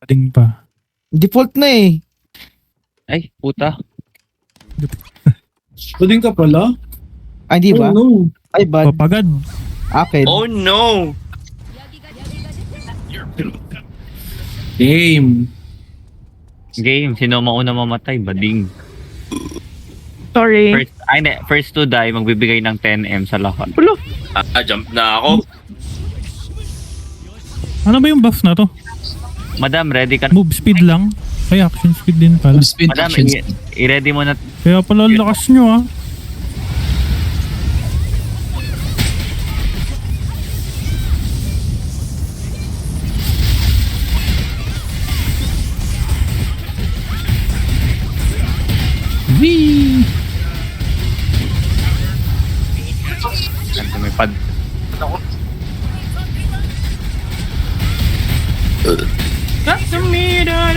Pating pa. Default na eh. Ay, puta. Pwedeng ka pala? Ay, di ba? Oh, no. Ay, bad. Papagad. Akin. Oh no! Game. Game, sino mauna mamatay? Bading. Sorry. First to die, magbibigay ng 10M sa lahat. Jump na ako. Ano ba yung buff na to? Madam, ready ka na? Move speed lang. Ay, action speed din pala. Speed Madam, action speed. i-ready mo na. Kaya pala ang lakas nyo ah. Wee! Ano, may pad.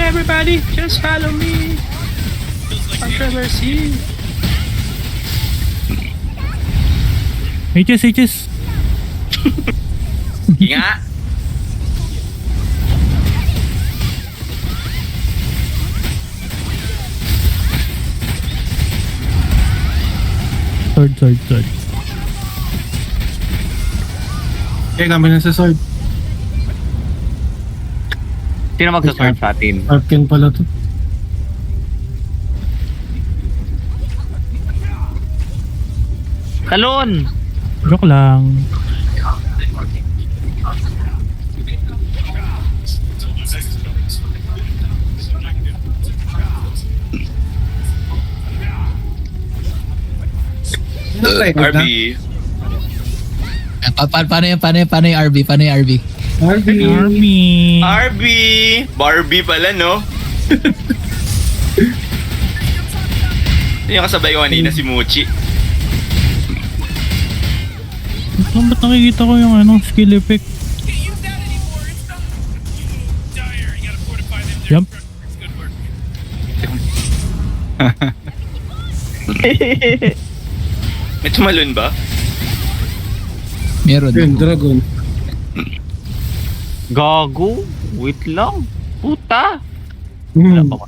Everybody, just follow me. Controversy. HS. Nga. Sword. Kaya gamit na sa sword. Sino magsa-sword sa atin? Arkin pala to. Talon! Joke lang. RB. Paano yung RB? Paano yung RB? Army. RB. Barbie pala, no? Yung kasabay ko kanina si Muchi. Ba't nakikita ko yung skill effect? Jump. May tumalon ba? Meron. Yun, dragon. Gago? Wait lang. Puta! Wala Hmm. pa ko.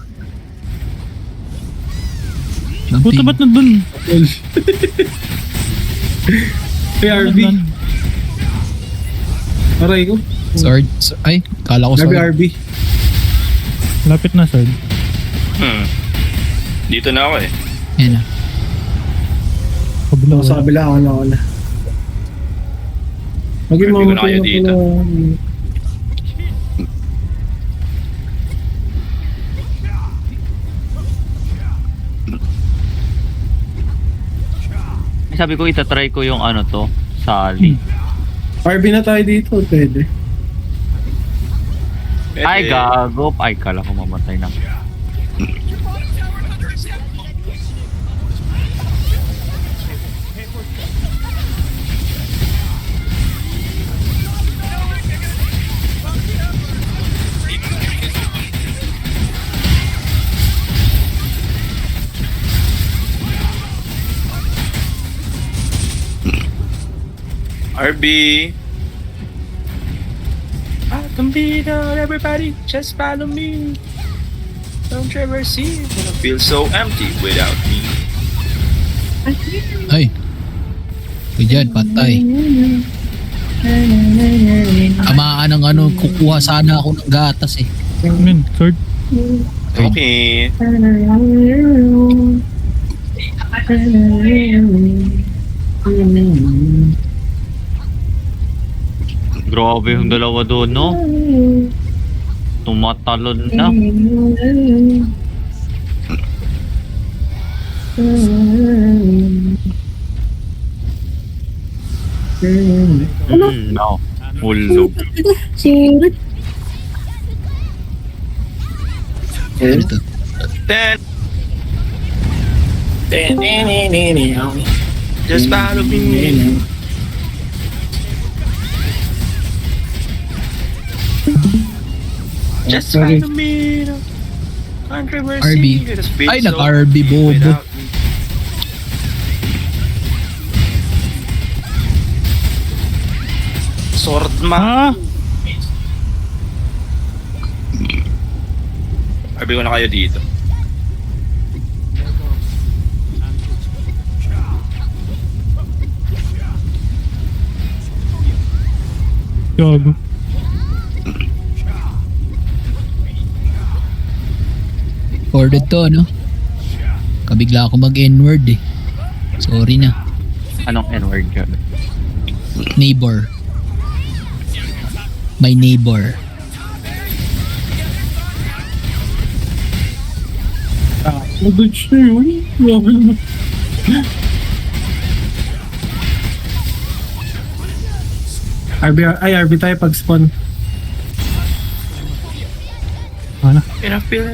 Puta ba't nandun? Hey, RB. Aray ko. Sword. Ay, kala ko RB, sword. RB. Lapit na sword. Dito na ako eh. Yan na. Kabila Ako sa kabila, ako na. Maging RB ko na mamatay kayo ako dito. na. Sabi ko itatry ko yung Sally. RB na tayo dito, pwede. Pwede. Ay, gago. Ay, kala ko mamatay na. RB. Don't be down, everybody. Just follow me. Controversy. Gonna feel so empty without me. Ay. Ito dyan, patay. Tamaan ng kukuha sana ako ng gatas eh. Men, sword. Okay. Grabe yung dalawa doon, no? Tumatalon na. No. Hulog. Ano to? Then. Just follow me. Just follow me. Controversy. RB. Gonna feel Ay, so nag-RB bobo. without me. Sword ma. Ah! RB ko na kayo dito. Gago. Ordered to, no? Kabigla ako mag-N-word eh. Sorry na. Anong N-word ka? Neighbor. My neighbor. Nadodge na yun. Grabe naman. RB tayo pag spawn. Ano? And I feel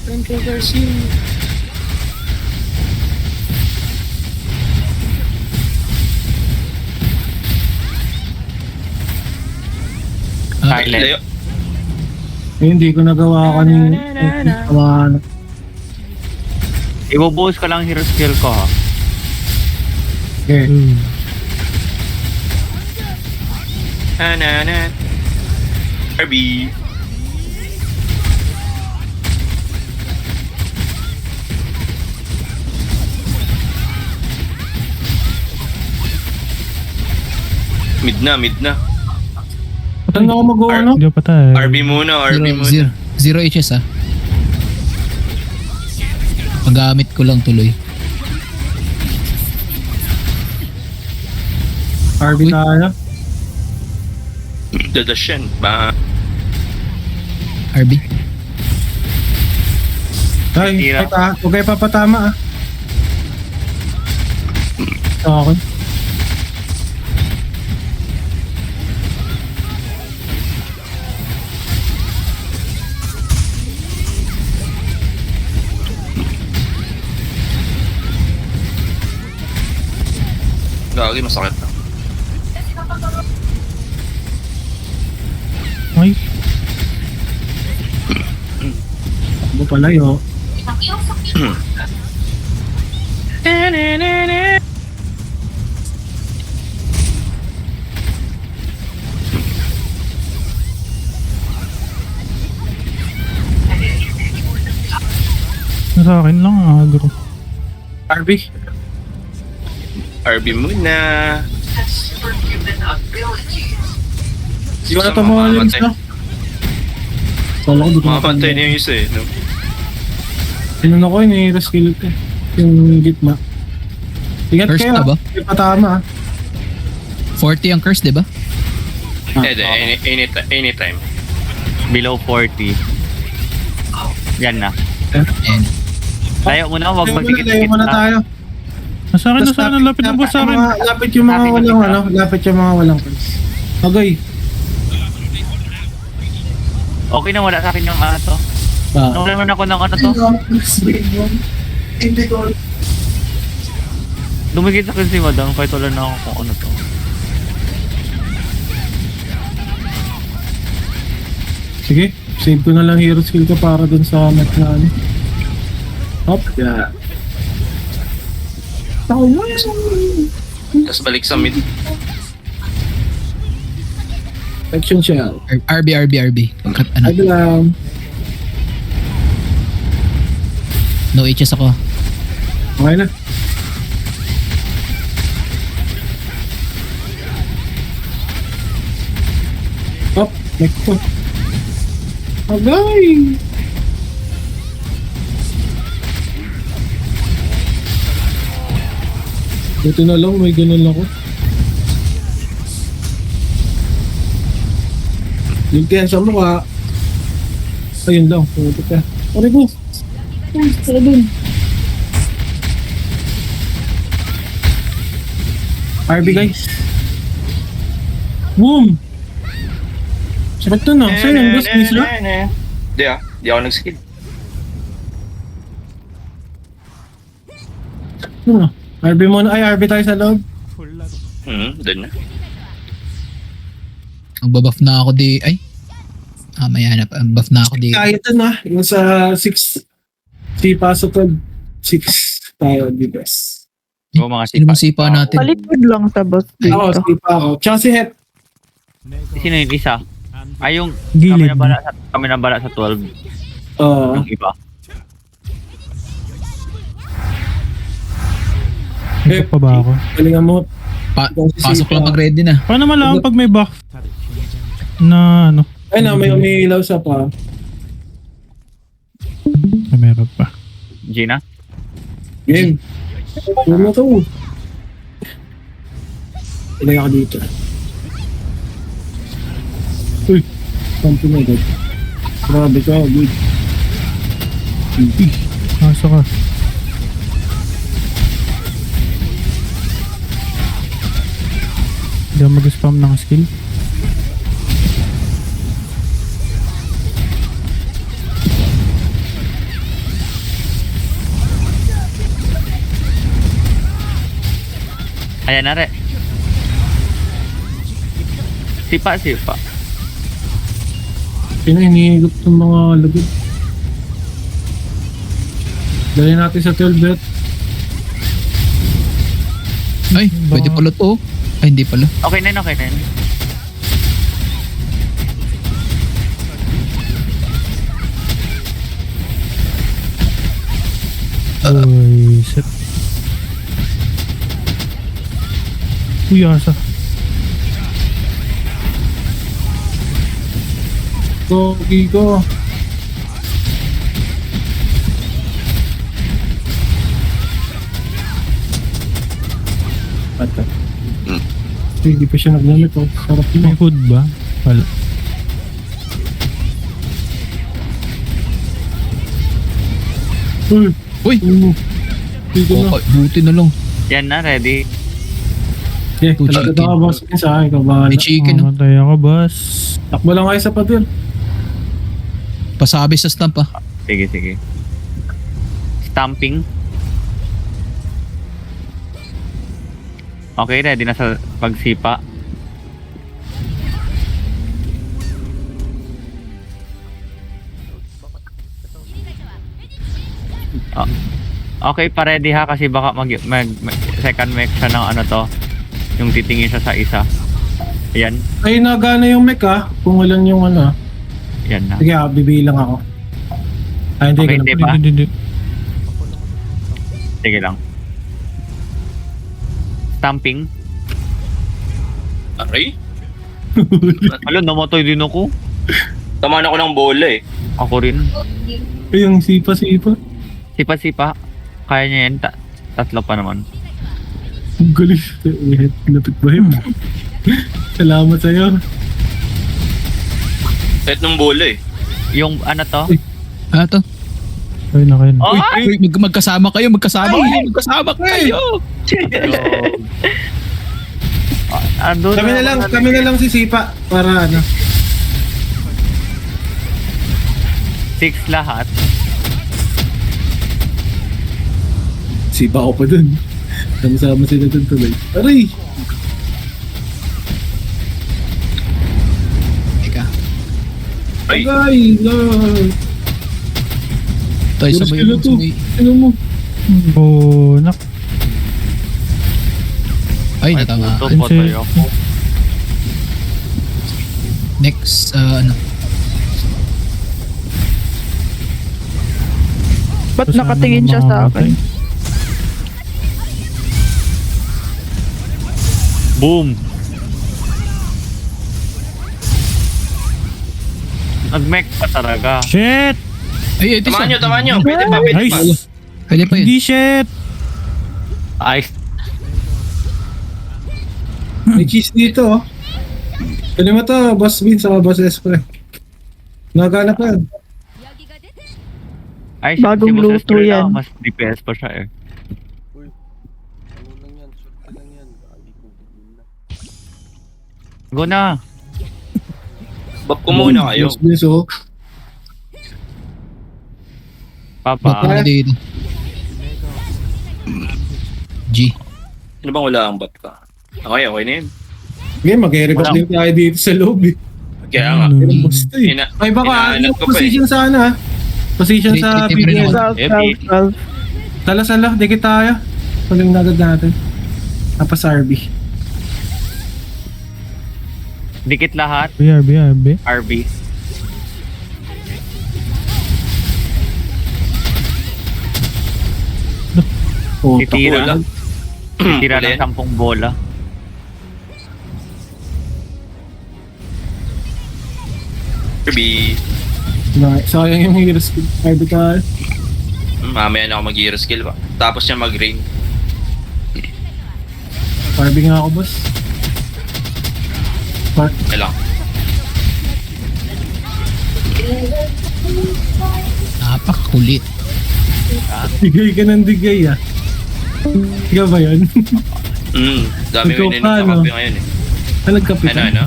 controversy. Ah, Silent. Layo. Hindi ko nagawa kanina. Ano. Ibubuhos ka lang hero skill ko ha. Okay. Na. RB. Mid na. Saan ako mag-go ano? Hindi pa tayo. RB muna. Zero HS ah. Magamit ko lang tuloy. RB Uy. tayo. Dadash yan. Ba? RB. Ay, Tira. huwag kayo papatama ah. Okay. Gagi, masakit na. Ay, Ano pala yun? sa akin lang agro. RB. RB muna. Di ko na ito mga limbs na. Kala ko di ko Makapantay na yung isa eh. No? Tinanong ko yun eh, skill ko. Yung gitna. Ingat First kayo na ba? Hindi patama ah. 40 ang curse, di ba? Anytime. Below 40. Yan na. Ayan. Layo mo na, huwag Layo magdikit-dikit muna na. tayo. Nasa akin, nasa akin. Lapit ng boss sa akin. Lapit yung mga Lapit walang yung ano. Lapit yung mga walang pulse. Okay. Okay na, wala sa akin yung ano to. Nawalan ako ng ano to. Hindi ko. Dumigit sa akin si madam, kahit wala na ako kung ano to. Sige, save ko na lang hero skill ko para dun sa net na ano. Hop, yeah. Tapos balik sa mid. Action shell. RB. Cut, ano? Ano lang. No HS ako. Okay na. Hop, next to. Agay! Buti na lang, may ganun ako. Yung tiyan sa mukha. Ayun lang, pumunta ka. Pare ko. Ay, tara dun. RB guys. Boom! Sakit na na. Sa'yo yung boss, miss na? Di ako nag-skill. Ano na? RB muna. Ay, RB tayo sa loob. Doon na. Magbabuff na ako di... Ay. Maya na. Buff na ako di. Kaya dun ah. Yung sa 6. Si Paso 12. 6 tayo di best. O mga Sino bang sipa natin? Palikod lang sa boss Ako, dito. si Pa ako. Tsaka si Het. Sino yung isa? Ay yung Gilid. kami na bala sa 12. ng iba. Ito pa ba ako? Galingan mo. Pasok lang mag-ready na. Paano malaman pag may buff? Na ano? Ay na, may umiilaw sa pa. Ay, meron pa. Gina? Game. Game na to. Ilagay ako dito. Uy, something na agad. Grabe ka, good. Asa ka? Hindi ako mag-spam ng skill. Ayan na re. Sipa. Sino hinihigop ng mga lagod? Dali natin sa 12 bet. Ay, pwede pala to. Ay, hindi pala. Okay na yun. Uy, set. Uy, asa. Go, Gigo. Ata. Hindi pa siya naglamit oh. Sarap May mo. hood ba? Wala. Uy! Uy! Gigo na. Okay, buti na lang. Yan na, ready. Yeah, Two talaga chicken. ka boss. Sa akin ka bahala. May chicken. Oh. Mamatay ako, boss. Takbo lang kayo sa padil. Pasabi sa stamp ah. Sige. Stamping. Okay, ready na sa pagsipa. Ah, okay, pa-ready ha kasi baka second mech siya ng ano to. Yung titingin siya sa isa. Ayan, Ay, nagana yung mech ah. Kung walang yung ano. yan na. Sige bibilang ako. Ay, hindi Okay, ko hindi na. ba? Hindi. Sige lang. Stamping. Aray? Alo, namatay din ako. Tamaan ako ng bola eh. Ako rin. Ay, yung sipa-sipa. Sipa. Kaya niya yan. Tatlo pa naman. Ang galing. Lapit ba yun? Salamat sa'yo. Kahit ng bola eh. Yung ano to? Ano to? Ay, nakain. Oh, Uy, magkasama kayo. Magkasama kayo. Ando Kami na lang si Sipa para ano. 6 lahat. Sipa ako pa dun. Sama-sama sila dun tuloy. Aray! Teka. Ay, Agay! Lord! Tayo sa Sila may to. Ano mo? Oh, nak. Ay, natama. Ito, patay ako. Next, ano. Ba't Sana nakatingin siya sa mamamatay. akin? Boom! Nag-mech pa talaga. Shit! Ay, ito tamaan nyo. Pwede pa. Nice! Pwede pa yun. Hindi shit! Ay, May cheese dito oh. Kali mo to, Boss Bean sa Boss Espre. Nagana pa yan. Bagong Boss luto Esther yan. na, mas DPS pa siya eh. Go na! Bap ko muna kayo. Boss Bean so. Ba't Papa. na dito? G. Ano bang wala ang bap ka? Okay na yun. Ngayon, mag-record Wala. din tayo dito sa loob eh. Kaya nga. Ano? Pero boss to eh. Ay baka Hinahanap yung ko pa position sa ano ah. Position sa Titip rin PBS. ako. South. Tala-sala, dikit tayo. Paling nagad natin. Tapos RB. Dikit lahat. BRB. RB. Oh, Titira. bola. Titira Huli. ng 10 bola. Kirby. sayang yung hero skill. Ay, ka. Mamaya na ako mag-hero skill pa. Tapos niya mag-rain. Barbie nga ako, boss. Okay lang. Napakakulit. Digay ka ng digay, ah. Ikaw ba yun? Dami ko Ikaw ininom pa, na no? kape ngayon eh. Nagkape ka? Ano?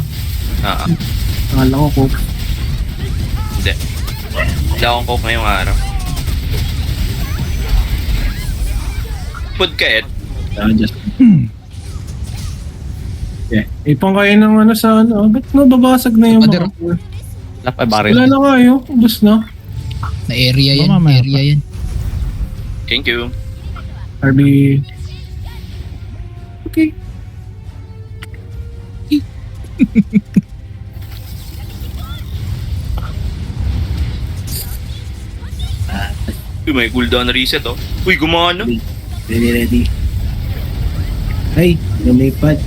Ah, Akala ko, Coke. hindi. Wala akong coke ngayong araw. Food ka, Ed? Just... Yeah. Ipang kayo ng ano sa ano. Ba't nababasag na yung Pader. mga... Lap ay baril. Wala na kayo. Ubus na. Na area yan. Mamaya pa. Area yan. Thank you. Barbie. Okay. Uy, may cooldown na reset oh. Uy, gumana. Ready. Ay, lumipad.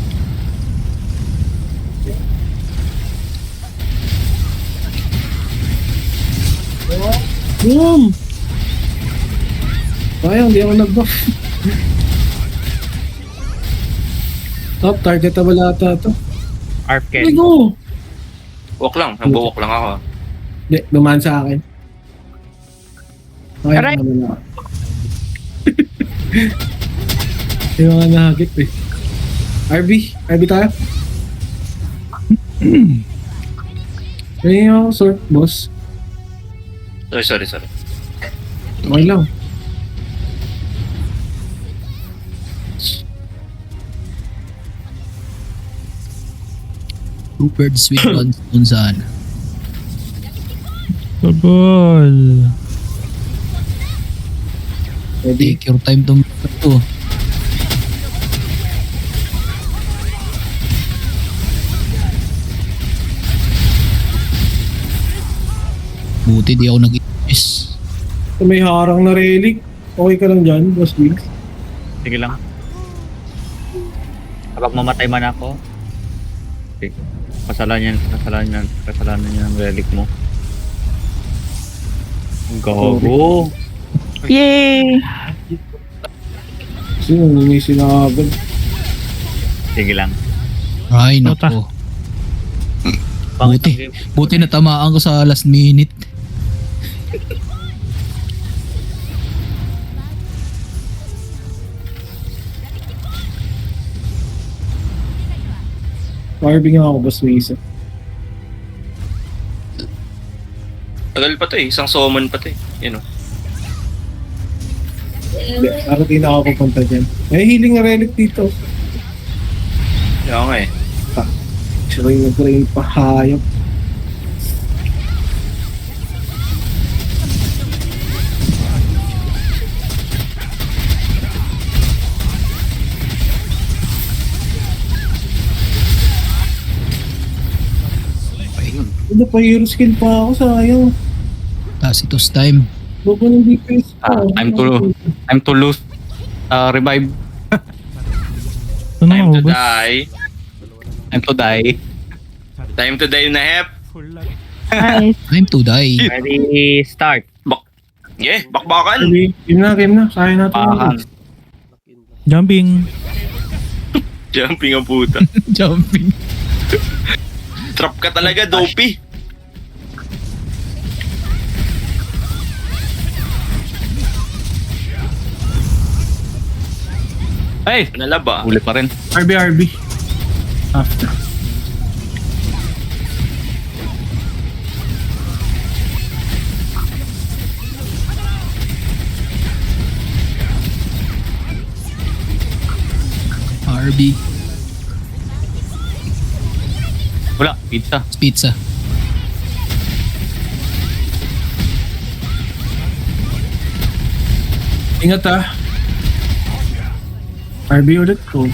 Boom! Sayang, hindi ako nag-buff. Top, targetable ata ito. Arp Let Ken. go! Walk lang. Nagbo-walk lang ako. Hindi, dumaan sa akin. Okay, Aray! naman ako. Yung mga nahagip eh. RB tayo. Ayun yung sort, boss. Sorry. Okay lang. Two birds with one stone sana. Sabol. Ready? Take your time to. Buti di ako nag-iis. Kung may harang na relic, okay ka lang dyan, boss Big. Sige lang. Kapag mamatay man ako, okay. Kasalanan niya ng relic mo. Gago. Yay! Kasi yung may sinabag. Sige lang. Ay, Puta. nako. Pangit Buti. ang game. Buti natamaan ko sa last minute. Barbie nga ako, boss Misa. Tagal pa to eh. Isang summon pa to eh. Yun oh. Hindi, bakit di na ako pupunta dyan? May healing na relic dito. Kaya nga eh. Train pa, hayop. Ayun. Ano pa, hero skill pa ako, sayang. Tacitus time. Bobo ng DPS pa. Time to lose. Revive. Ito na Time ako, to boss. die. Time to die. Time to die na hep. Nice. Time to die. Ready, start. Yeah, bakbakan. Game na. Kaya natin. Pakan. Jumping. Jumping ang puta. Jumping. Trap ka talaga, dopey. Hey! Nalaba. Huli pa rin. RB. After. RB. Wala, pizza. Pizza. Ingat ah. RB ulit ko.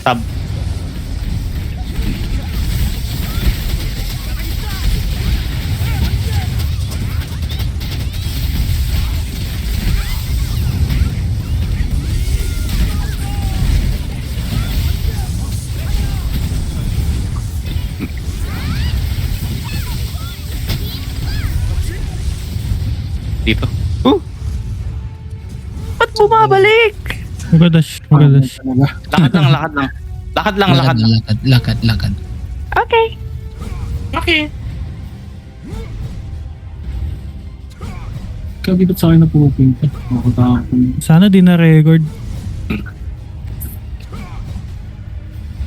Tab. Dito. Ba't bumabalik? Magadash, magadash. Talaga. Lakad lang, lakad lang. Lakad lang, lakad lang. Lakad. Okay. Okay. Kabigat sa akin na pupunta. Makatakot. Sana di na record.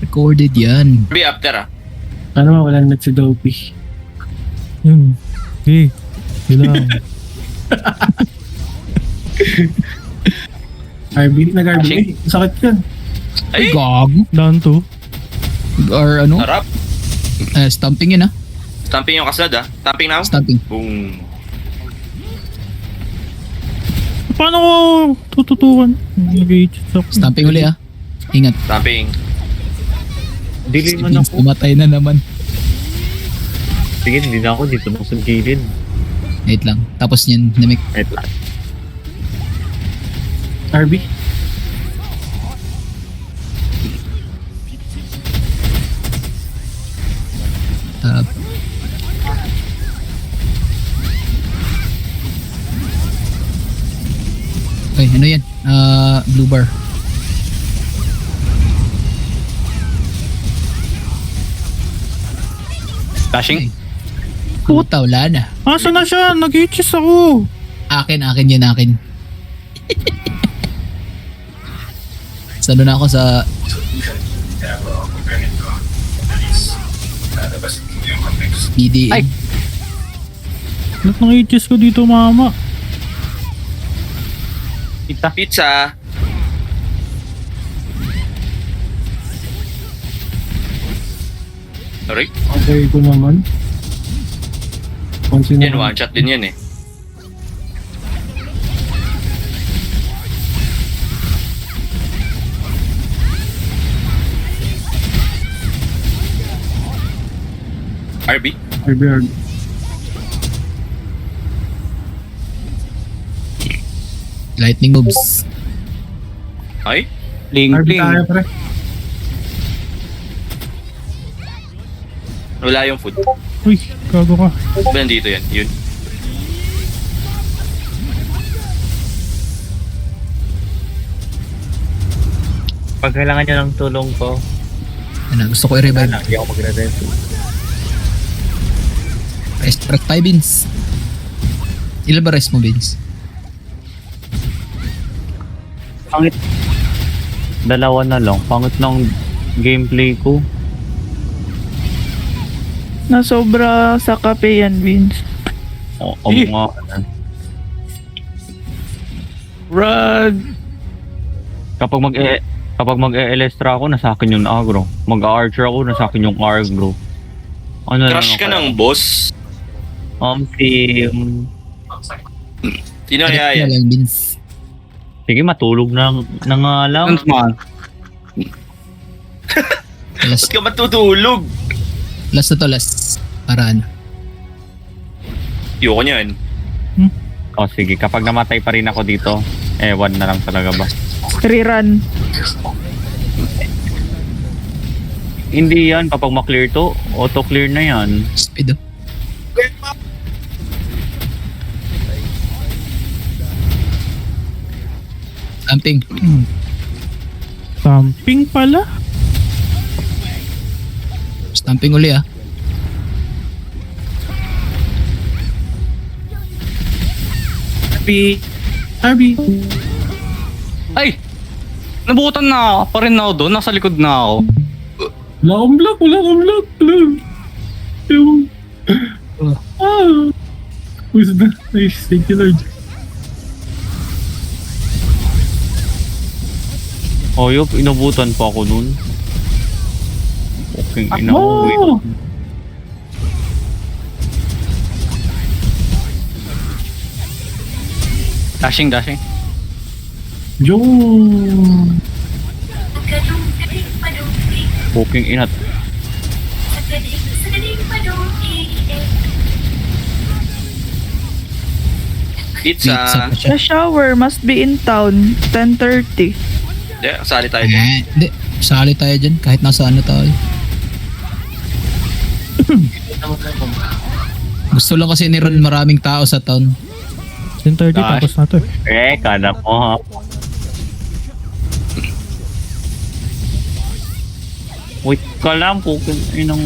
Recorded yan. Be after ah. Sana mawala na si Dopey. Yun. Okay. Kailangan. RB, nag-RB. Sakit yan. Ay! Gog. Down to. Or ano? Harap. Stamping yun ah. Stamping yung kasunod ah. Stamping now. Stamping. Boom. Paano ko tututukan? Nag-i-cheat ako. Stamping uli ah. Ingat. Stamping. Dili Si man Vince ako. tumatay na naman. Sige, hindi na ako dito sa gilid. Wait lang. Tapos niyan, namik. Wait lang. RB. Tap. Ay, ano yan? Blue bar. Dashing. Puta, wala na. Asa na siya? Nag-i-cheat ako. Akin yan, akin. Sano na ako sa... BDM. Ay. Lahat ng i-cheat ko dito, mama. Kita. Pizza. Sorry? Okay ko naman. Pansin Yan, one shot din yan eh. RB? RB. Lightning moves. Ay? RB tayo, pre. Wala yung food. Uy, gago ka. Ba nandito yan? Yun. Pag kailangan nyo ng tulong ko, Ano, gusto ko i-revive. hindi ako magre-rest. Rest track tayo, Vince. Ilan ba rest mo, Vince? Pangit. Dalawa na lang. Pangit ng gameplay ko. Nasobra sa kape yan, Vince. O nga. Run! Kapag mag-e-elestra ako, nasa akin yung agro. Mag-archer ako, nasa akin yung agro. Ano Crush ka ng boss. Sino kaya Kaya yan? lang, Vince. Sige, matulog na nga lang. Last, Ba't ka matutulog? last na to, last. Para ano. Ayoko niyan. O sige, kapag namatay pa rin ako dito, ewan na lang talaga ba? Rerun. Hindi yan, kapag ma-clear to, auto-clear na yan. Speed up. Stamping. Stamping pala. Stamping uli ah. RB. Ay! Nabutan na ako. Pa rin ako doon. Nasa likod na ako. Wala akong block. Who's that? Nice. Thank you, Lord. O yup, inabutan pa ako nun. Okay, Oh! inauwi. Dashing. Yung... Booking inat. Pizza. Pizza pa siya. The shower must be in town. 10:30. Hindi, kasali tayo dyan. Hindi. Sali tayo dyan. Kahit nasa ano tayo. Gusto lang kasi ni Ron maraming tao sa town. 10:30 Gosh. tapos na to eh. Kada mo. Wait ka lang, pukin. Inang...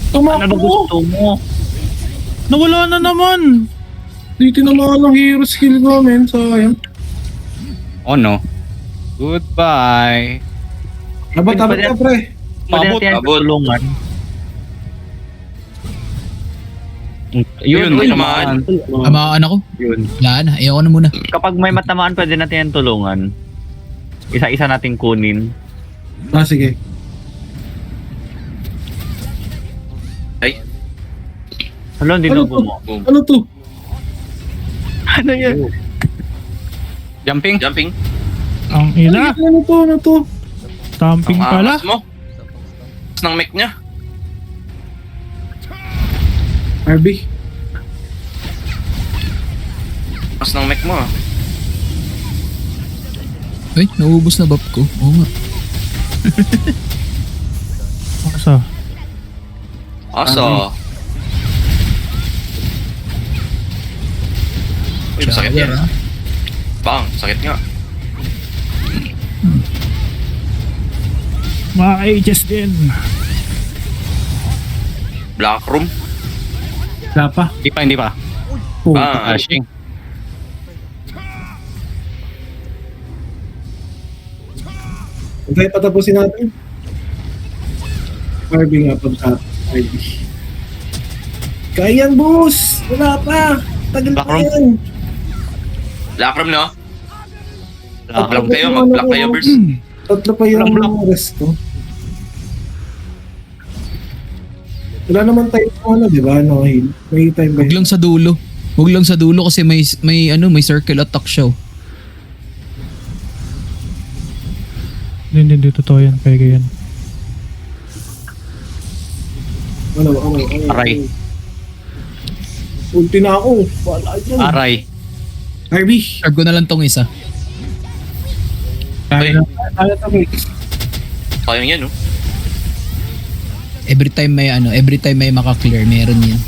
Ano ba Tumakbo! gusto mo? Nawala na naman! Di tinamaan ng hero skill ko, men. Sayang. Oh no. Goodbye. Abot ka, pre. Pwede Abot, natin yan abot. tulungan. Yun, Yun, naman. Tamaan ako. Yun. Wala na, ayoko na muna. Kapag may matamaan, pwede natin yan tulungan. Isa-isa nating kunin. Ah, sige. Hala, hindi Ano na to? gumo. Ano to? Ano yan? Jumping? Ang ina, Ano to? Ano to? stamping pala. mo. Ng mic niya. RB. Mas ng mic mo. Ay, naubos na buff ko. Oo nga. Asa? Asa. Uy, sakit Shower, yan. ah. Bang, sakit nga. Mga ages din. Black room. Wala pa. Hindi pa. Oh. Bang. Ashing. Okay, patapusin natin. RB nga pa sa RB. Kaya yan, boss! Wala pa! Tagal pa Backroom. yan! Black room, no? Tatlo Mag-block pa kayo, yung mag-block ano kayo, ko. Bers. Tatlo pa yung rest ko. Wala naman tayo ano, di ba? No, heal. May time ba Huwag yun? lang sa dulo. Huwag lang sa dulo kasi may circle attack siya. Oh. Hindi totoo yan, kaya yan. Ano? Aray. Ulti na ako. Wala yun. Aray. RB. Serve ko na lang tong isa. Ay. Kaya to, Mix. Sayang yan, no? Every time may maka-clear, meron yan.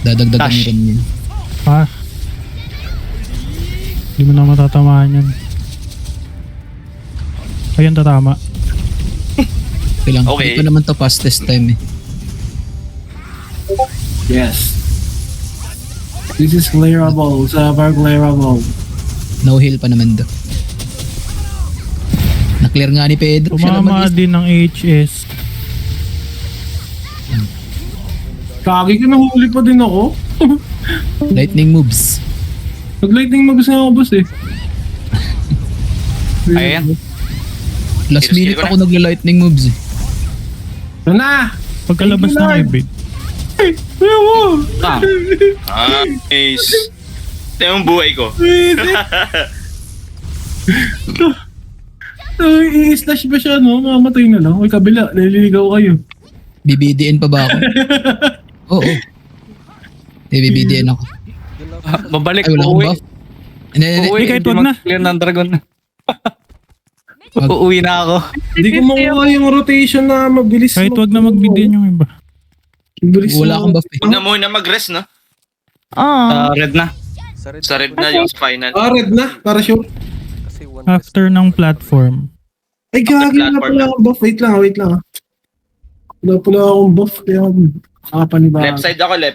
Dadagdagan Dash. mo rin yun. Ha? Hindi mo na matatamaan yan. Ayun, tatama. Kailang, Okay. Hindi pa naman to fastest time eh. Yes. This is clearable. Super clearable. No heal pa naman do. Na-clear nga ni Pedro. Siya lang Tumama din ng HS. Kagi ka, nahuli pa din ako. lightning moves. Nag-lightning mabis nga ako, boss eh. Ayan. Last Skill minute ko na. ako nagla-lightning moves eh. Ito na! Pagkalabas Thank you, ng Lord. ibig. Ayaw mo! Ah, Nice. Ito yung buhay ko. I-slash ba siya, no? Mamatay na lang. Uy, kabila. Naliligaw kayo. BBDN pa ba ako? Oo. BBDN ako. babalik. Ay, wala akong Uuwi. buff. Hindi, hindi, Uuwi. Hindi, kahit Hindi wag na. mag-clear ng dragon. Wag. Uuwi na ako. Hindi ko makuha yung rotation na mabilis. Kahit wag na magbigyan yung iba. Mabilis Wala akong buff eh. Huwag na muna mag-rest, no? Ah. Red na. Sa red na yung final. Ah, red na. Para sure. After ng platform. Ay, gagi na platform pala na. akong buff. Wait lang. Wala pala akong buff. Kaya nakapaniba. Left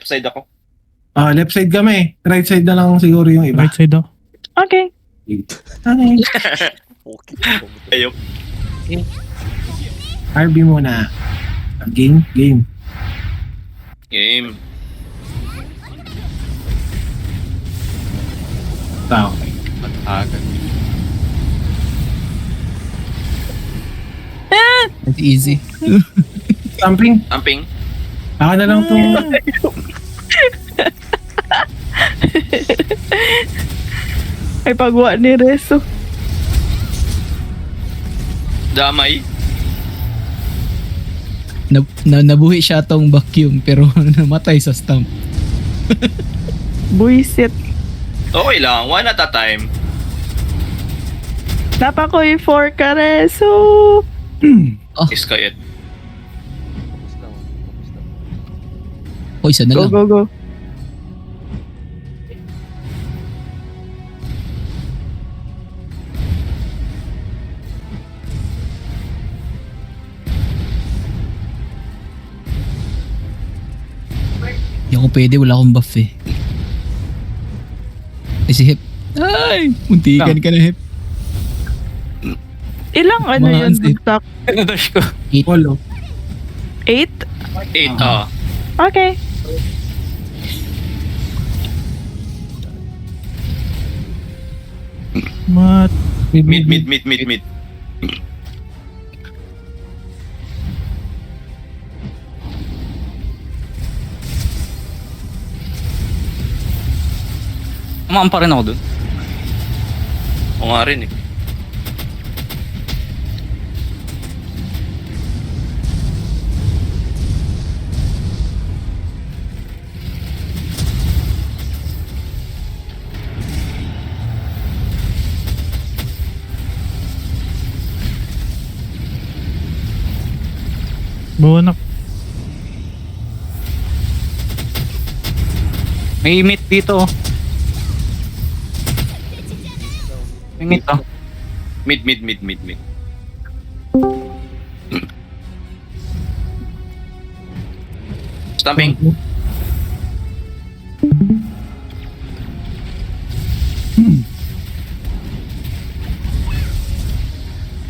side ako. Ah, left side kami. Right side na lang siguro yung iba. Right side daw. Okay. Okay. Ayok. RB muna. Game. Game. Tao. Agad. It's easy. Camping. Amping. Ako na lang itong... Ay, pagwa ni Reso. Damay. Nabuhi siya tong vacuum pero namatay sa stump. Buisit. Okay lang. One at a time. Napakoy for ka, Reso. Is kayo. O, isa na Go, lang. go, go. Hindi ako pwede, wala akong buff eh. Eh si Hep. Ay! Muntikan ka na Hep. Ilang ano Mga yun? unsafe. Bagsak? Dash ko. Walo. 8? 8, oh. Okay. Mat. Mid. Umaan pa rin ako dun. O nga rin eh. Bawanak. May meat dito. May meat oh. Mid. Stamping.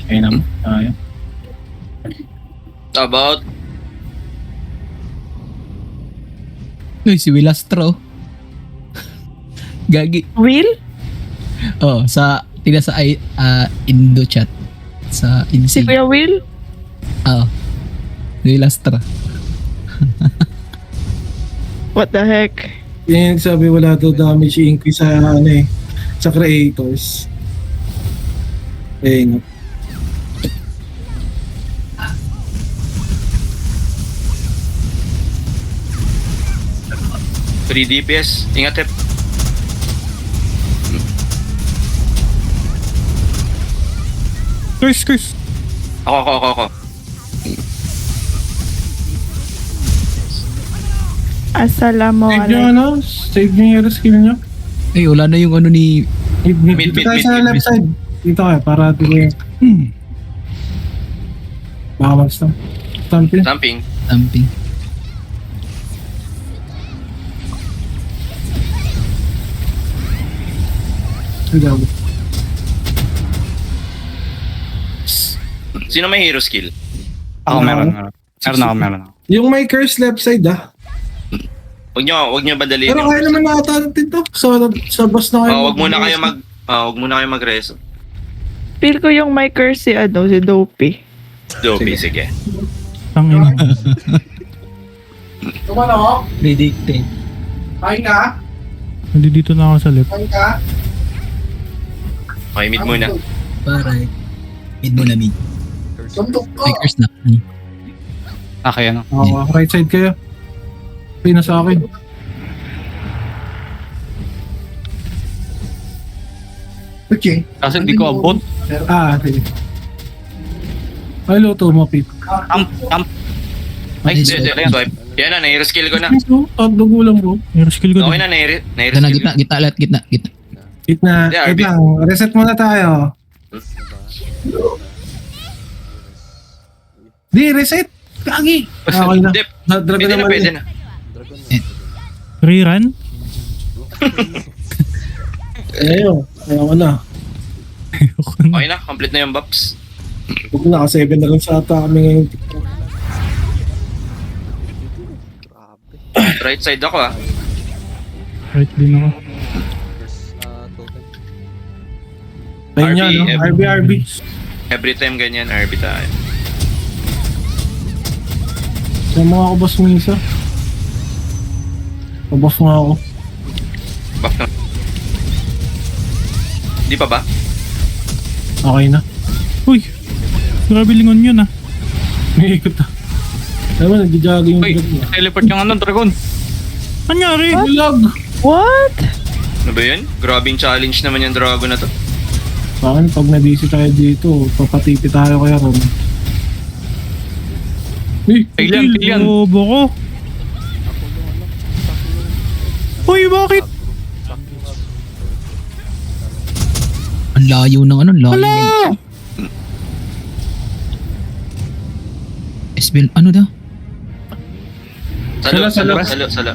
Kaya naman. Tayo. About. Uy, si Willastro. Gagi. Will? Oh, tingnan sa Indo chat. Sa Si INSEE. Kuya Will? Oo. Willastro. What the heck? Yan yung sabi wala daw damage increase sa sa creators. Ayun. 3 DPS. Ingat, Hep. Curse. Ako. Assalamualaikum. Save nyo yung skill nyo. Ay, wala na yung ano ni... Mid. Dito tayo sa left side. Dito kayo, para tingin. Baka mag-stamp. Stamp yun. Stamping. Stamping. Gago. Sino may hero skill? Ako meron. Meron ako. Yung may curse left side Huwag nyo badaliin Pero yung- kaya naman nakata natin to. Sa boss na kayo. Huwag muna kayo mag-reso. Feel ko yung may curse si Dopey. Dopey, sige. Tangin. Tumano, Predicted. kain ka? Nandito na ako sa left. Kain ka? Okay, mid muna. Para mid mo na mid. Suntok ko. May curse na. Okay, ano? Right side kayo. Pina sa akin. Okay. Kasi hindi ko abot. Sige. Ay, luto mo, Pete. Tamp. Ay, Swipe. Yan na, nahiro skill ko na. Dugo lang, bro. Hero skill ko Okay din. na, nahiro Gitna, skill ko. gitna lahat, gitna. Gitna. Yeah, Wait RB. lang. Reset muna tayo. Di, reset. Kagi. Okay na. Dep, Dragon pwede na, naman. pwede na. Rerun? Ayun. Ayaw na. Okay na, complete na yung buffs. Huwag na, 7 na lang sa ata kami ngayon. Right side ako ah. Right din ako. Ayun yan, no? RB. Every time ganyan, RB tayo. Sama ako, boss mo isa. Paboss mo ako. Buff na. Di pa ba? Okay na. Uy! Grabe lingon yun ah. May ikot na. Alam mo, nagja-jogging yung Uy, drag niya. teleport yung dragon. Anyari? Lag! What? Ano ba yun? Grabing challenge naman yung dragon na to. Bakit pag na-busy tayo dito, papatipi tayo kaya ron. Pilihan. Bobo ko. Uy, bakit? Ang layo ng ano, layo. Wala! Esbel, ano daw? Salo. Salo.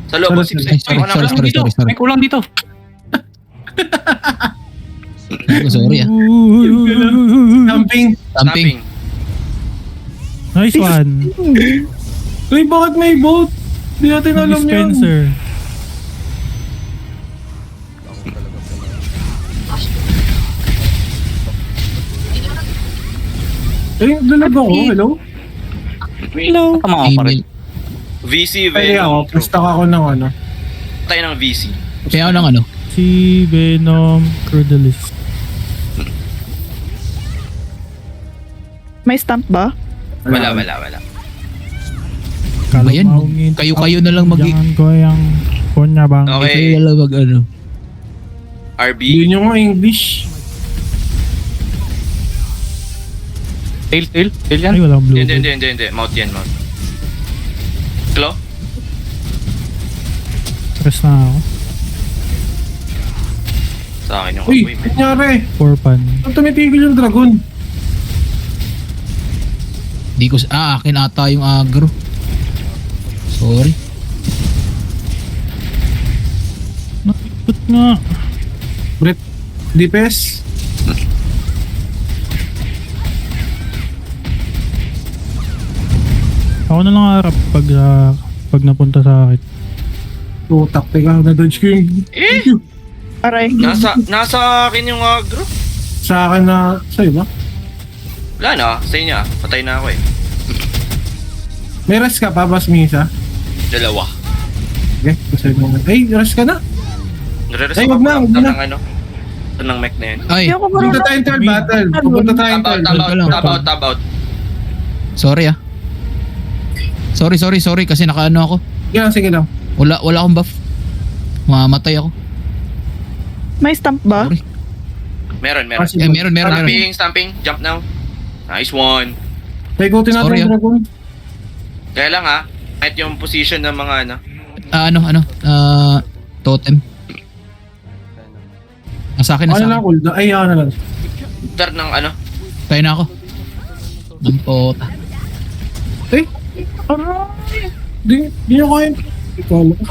Sa loob, Sorry, sip. sorry, Ako na sorry, lang. dito. sorry. May kulang dito. Sorry ah. Camping. Camping. Nice one. Uy, bakit may boat? Hindi natin alam yan. Dispenser. Lalag ako. Hello? Hello. Tama ka pa rin. Email. VC, Pwede ako. Venom. Pusta ako ng ano. Tayo ng VC. Kaya ako ng ano. Si Venom Crudalis. May stamp ba? Wala. Ba yan? Kayo-kayo na lang Jangan ko yung punya bang. Okay. Kayo na lang mag ano. RB. Hindi nyo nga English. Tail yan. Ay, walang blue. Hindi. Mount yan, mount. Claw? Stress na ako. Sa akin yung Uy, amoy, man. nangyari. Porpan. Ang tumitigil yung dragon. Di ko, akin ata yung agro. Sorry. Nakikot nga. Brett, DPS. Ako na lang harap pag napunta sa akin. Tutak, teka. Na-dodge ko yung... Aray. Nasa akin yung agro. Sa akin na... Sa'yo ba? Wala na, sa inyo. Patay na ako eh. May rest ka pa, Bas Misa? Dalawa. Okay, kasi mo. Ay, rest ka na. Nare-rest Ay, ako wag na, wag pa na. ng ano. Ito ng mech na yun. Ay, Hindi ako marunong. Pupunta tayong third battle. Pupunta tayong third. Tab out. sorry ah. Sorry kasi nakaano ako. Sige lang. Wala akong buff. Mamatay ako. May stamp ba? Sorry. Meron. Sige. Meron. Stamping. Jump now. Nice one. Paikutin natin Sorry, yung dragon. Kaya lang ha, kahit yung position ng mga ano. Totem. Sa akin na Ano sa lang, akin. cooldown? Ay, ano lang. Start ng ano. Kaya na ako. Nampota. Eh, di nyo kaya. Ikaw lang.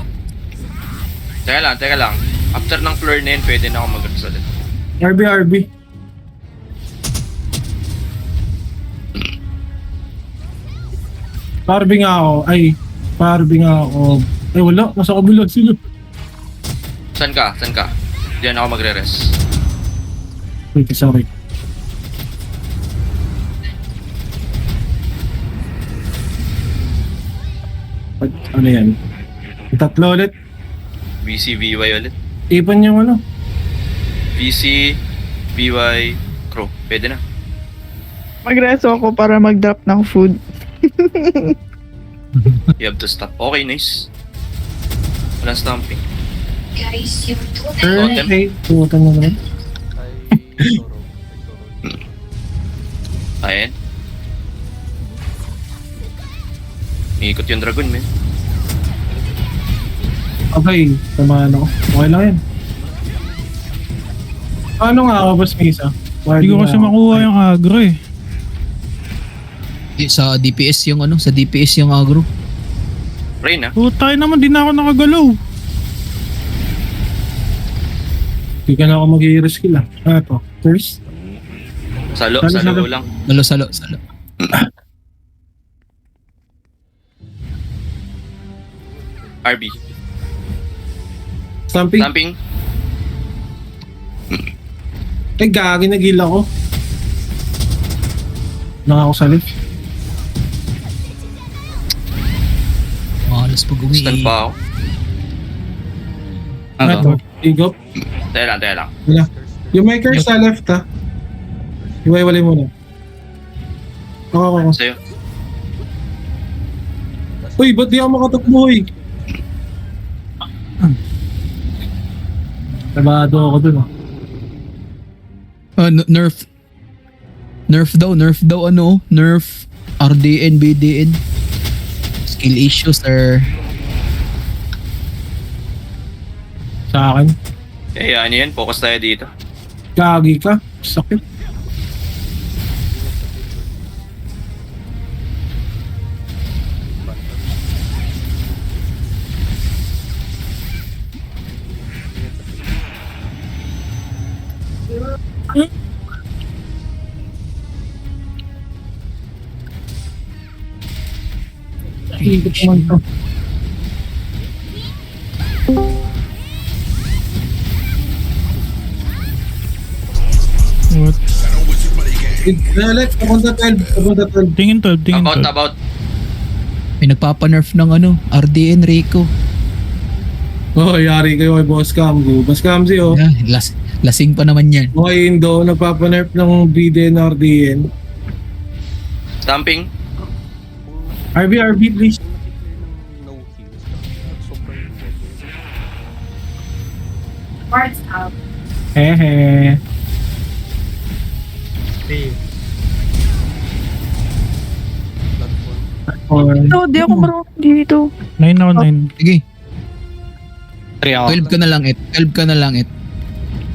Teka lang. After ng floor na yun, pwede na ako mag-rest ulit. RB. Parby nga ako. Ay, wala. Nasa kabila sila. San ka? Diyan ako magre-rest. Wait, sorry. Ano yan? Tatlo ulit. VC, VY ulit. Ipon yung ano. VC, VY, Crow. Pwede na. Magreso ako para mag-drop ng food. You have to stop. Okay, nice. Walang stamping. Turn Totem. 8. Putan mo naman. Ayan. Iikot yung dragon, man. Okay, tamaan ako. Okay lang yan. Ano nga ako, Boss Misa? Hindi ko kasi makuha yung agro eh. Sa DPS yung ano, sa DPS yung agro. Rain, ha? Tayo naman, di na ako nakagalaw. Hindi ka na ako mag-i-reskill ah. Ano to? First? Salo Salo. lang. Salo. RB. Stamping? Stamping. Ay, gagi, nag-heal ako. Nang ako sa lift. Malas pag Stand pa ako. Ano to? Igop. Teka lang. Wala. Yung maker sa left ha. Iwaiwalay muna. Ako. Sa'yo. Uy, ba't di ako makatakbo eh? Tabado ako dun ah. Nerf daw ano, nerf RDN, BDN. Skill issues or Sa akin. Kaya ano yan, focus tayo dito. Gagi ka. Sakit. Ikot naman to. What? Alex, papunta 12. Tingin 12, tingin 12. About. May nagpapanerf ng RDN Rico. Oh, yari kayo kay Boss Camgo. Boss Camzi, oh. Yeah, lasing pa naman yan. Okay, Indo, nagpapanerf ng BDN RDN. Stamping. RB, please. Hehe. Or, Ito, di ako marunong dito. 9 ako, 9. Sige, 3 ako. 12 ka na lang, It. 12 ka na lang, It.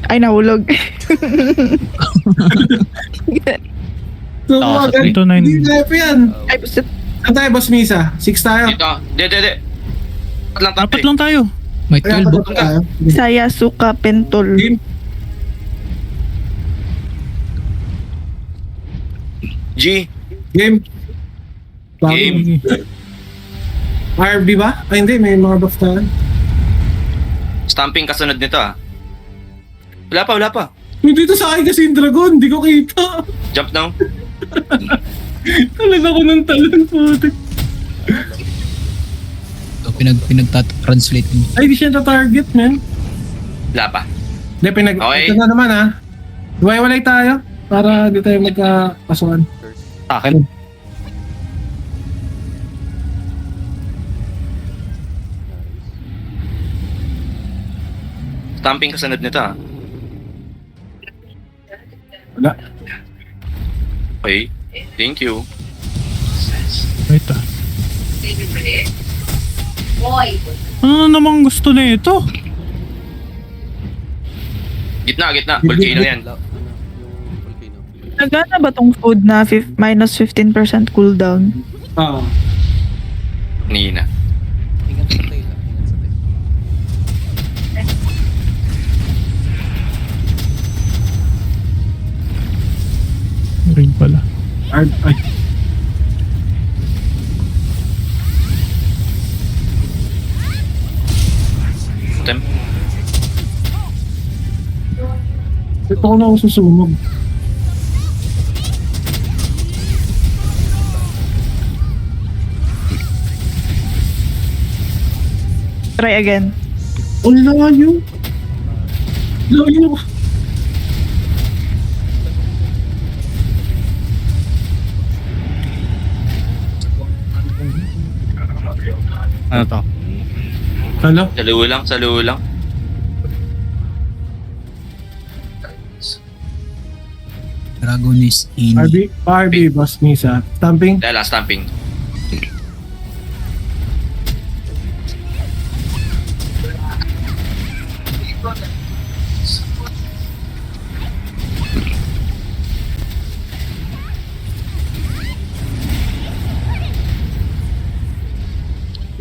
Ay, nahulog. so, Ah, mga ito, nine. Hindi tayo pa yan. Ay, buset. Saan tayo, Boss Misa? 6 tayo. Dito. De. Lang Apat tayo. lang tayo. May Kaya 12. pa tayo. Saya, suka, pentol. Game. G. Game. Game. RB ba? Ay, hindi. May mga buff tayo. Stamping kasunod nito ah. Wala pa. Uy, dito sa akin kasi yung dragon. Hindi ko kita. Jump down. Talag ako ng talon po. So, pinagtatranslate mo. Ay, di siya na-target, man. Wala pa. Hindi, Okay. Ito na naman, ha? Iwalay tayo para di tayo magkakasuhan. Sa akin. Stamping kasunod nito ah. Wala. Okay. Thank you. Wait ah. Ano namang gusto na ito? Gitna. Volcano yan. Nagana ba tong food na minus 15% cooldown? Oo. Nina. Green pala. Ay. Tem. Ito ko na ako susunog. Try again. Ang layo. Layo. Ano to? Hello? Saluho lang. Dragon is in. RB, Boss Misa. Stamping. Dahil stamping.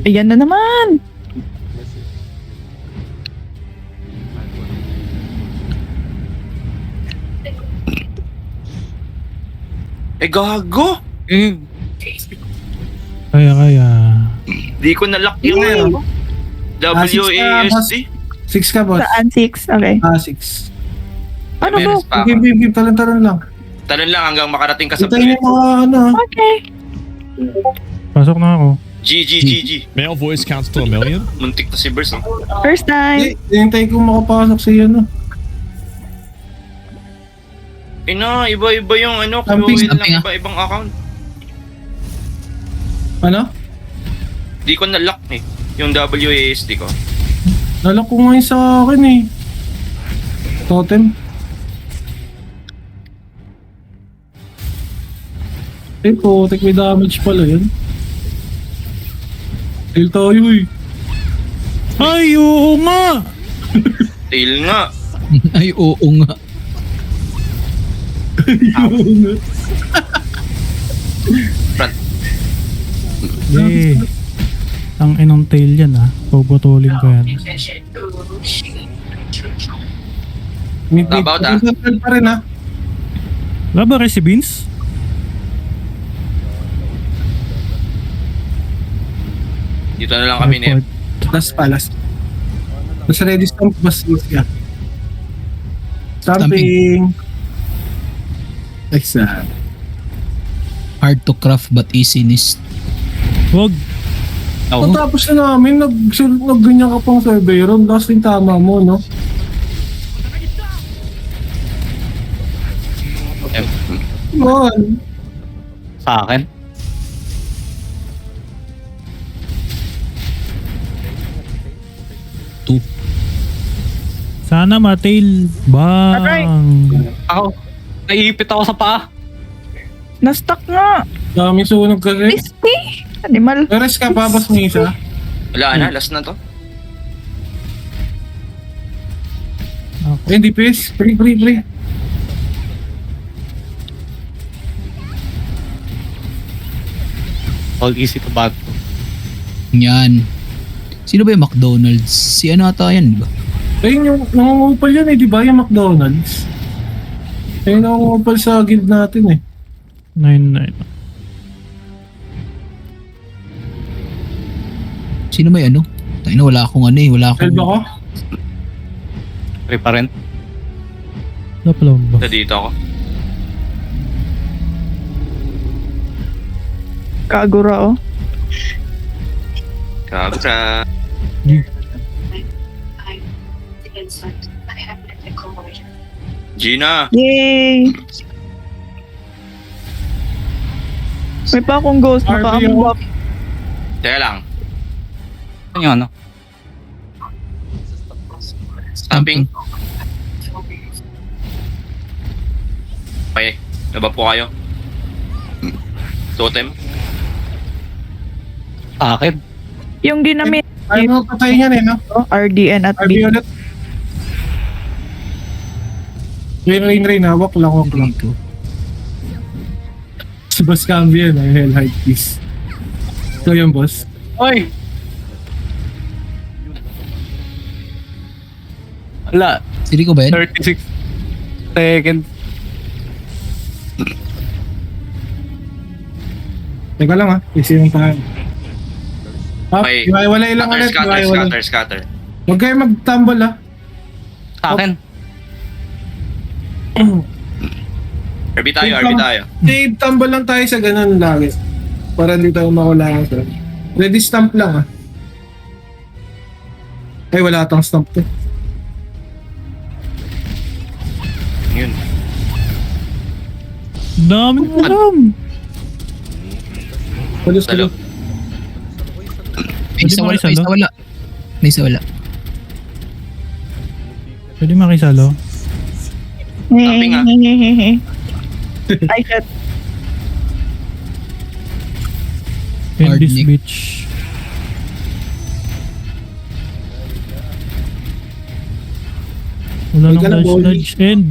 Ayan na naman. Gago! Kaya. Di ko na-lock yung WASD. 6 ka, Boss. Saan? 6? Okay. 6. Ano ba? Meron pa ako. Game. Talon lang. Talon lang hanggang makarating ka sa Hintayin bullet. mo ano. Okay. Pasok na ako. G. Male voice counts to a million? Muntik na si Burst. First time. Hintayin ko makapasok sa iyo, no? Iba-iba yung Stamping, kuya stamping, lang ah. iba-ibang account. Ano? Di ko na-lock eh. Yung WASD ko. Nalak ko ngayon sa akin eh. Totem. Take may damage pala yun. Tail tayo eh. Ay, oo nga! Tail nga. Ay, oo nga. Front. Eh. Ang inong tail yan ah. Puputulin ko yan. About, ah. Tail pa rin, ah. Wala ba kayo si Beans? Dito na lang kami, Nep. Airport. Last pa, last. Mas ready stamp, mas siya. Stamping. Exact. Hard to craft but easiness. Wag. No. Matapos na namin, nag-ganyan ka pang survey ron. Last yung tama mo, no? Man. Sa akin. Sana matail. Bang. Ako, naiipit ako sa paa. Na-stuck nga. Daming sunog kasi. Crispy. Animal. Peres ka, babas mo isa. Wala na, last na to. Eh, hindi pes. Pre. All easy to bag. Yan. Sino ba yung McDonald's? Si ano ata yan, di ba? Ayun yung nangungupal yan eh, di ba? Yung McDonald's. Ayun nangungupal sa guild natin eh. 9-9. Sino may ano? Tayo na wala akong ano eh. Wala akong... 12 ako? Pre pa rin. Naplomba. Ito dito ako. Kagura, oh. Kabra. Gina. Yay! May pa akong ghost. RV Naka-unlock. Teka lang. Ano yung ano? Stamping. Okay. Laba po kayo. Totem. Sa akin. Yung ginamit Ayaw mo patayin yan eh, no? ko, RDN at RB B. ulit. Rain. Hawak lang. Dito. Si Boss Cambio yun, ay hell hide piece. Ito yung boss. Oy! Wala. Sili ko ba yan? 36 seconds. Teka lang ha, isi yung tahan. Okay. Iwalay lang ulit. Scatter. Huwag kayo mag-tumble ha. Sa akin. RB tayo. Save tumble lang tayo sa ganun lagi. Para hindi tayo makulangan sa. Ready stamp lang ha. Ay wala atang stamp to. Yun. Daming alam. Salo. May isa wala. May isa wala. May isa wala. Pwede makisalo. Tapping, ah. Ay, shit. In this Hardnick. bitch. Wala Huwag nang ka na, Bolly. nudge end.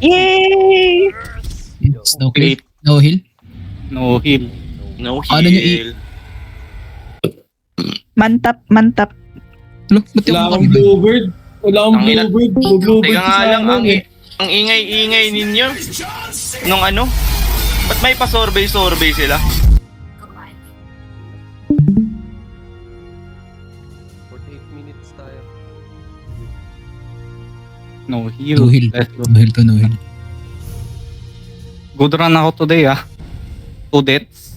Yay! Snow kill. No heal. No heal. No Ano nyo heal. Mantap. Lo, ba't yung Wala akong mga bluebird. Wala akong Ang ina. bluebird. Bluebird Teka nga sa lang, amin eh. ang ingay-ingay ninyo. Nung ano? Ba't may pa-survey sila? No heal. No heal. Let's go. No heal to no heal. Good run ako today ah. 2 deaths.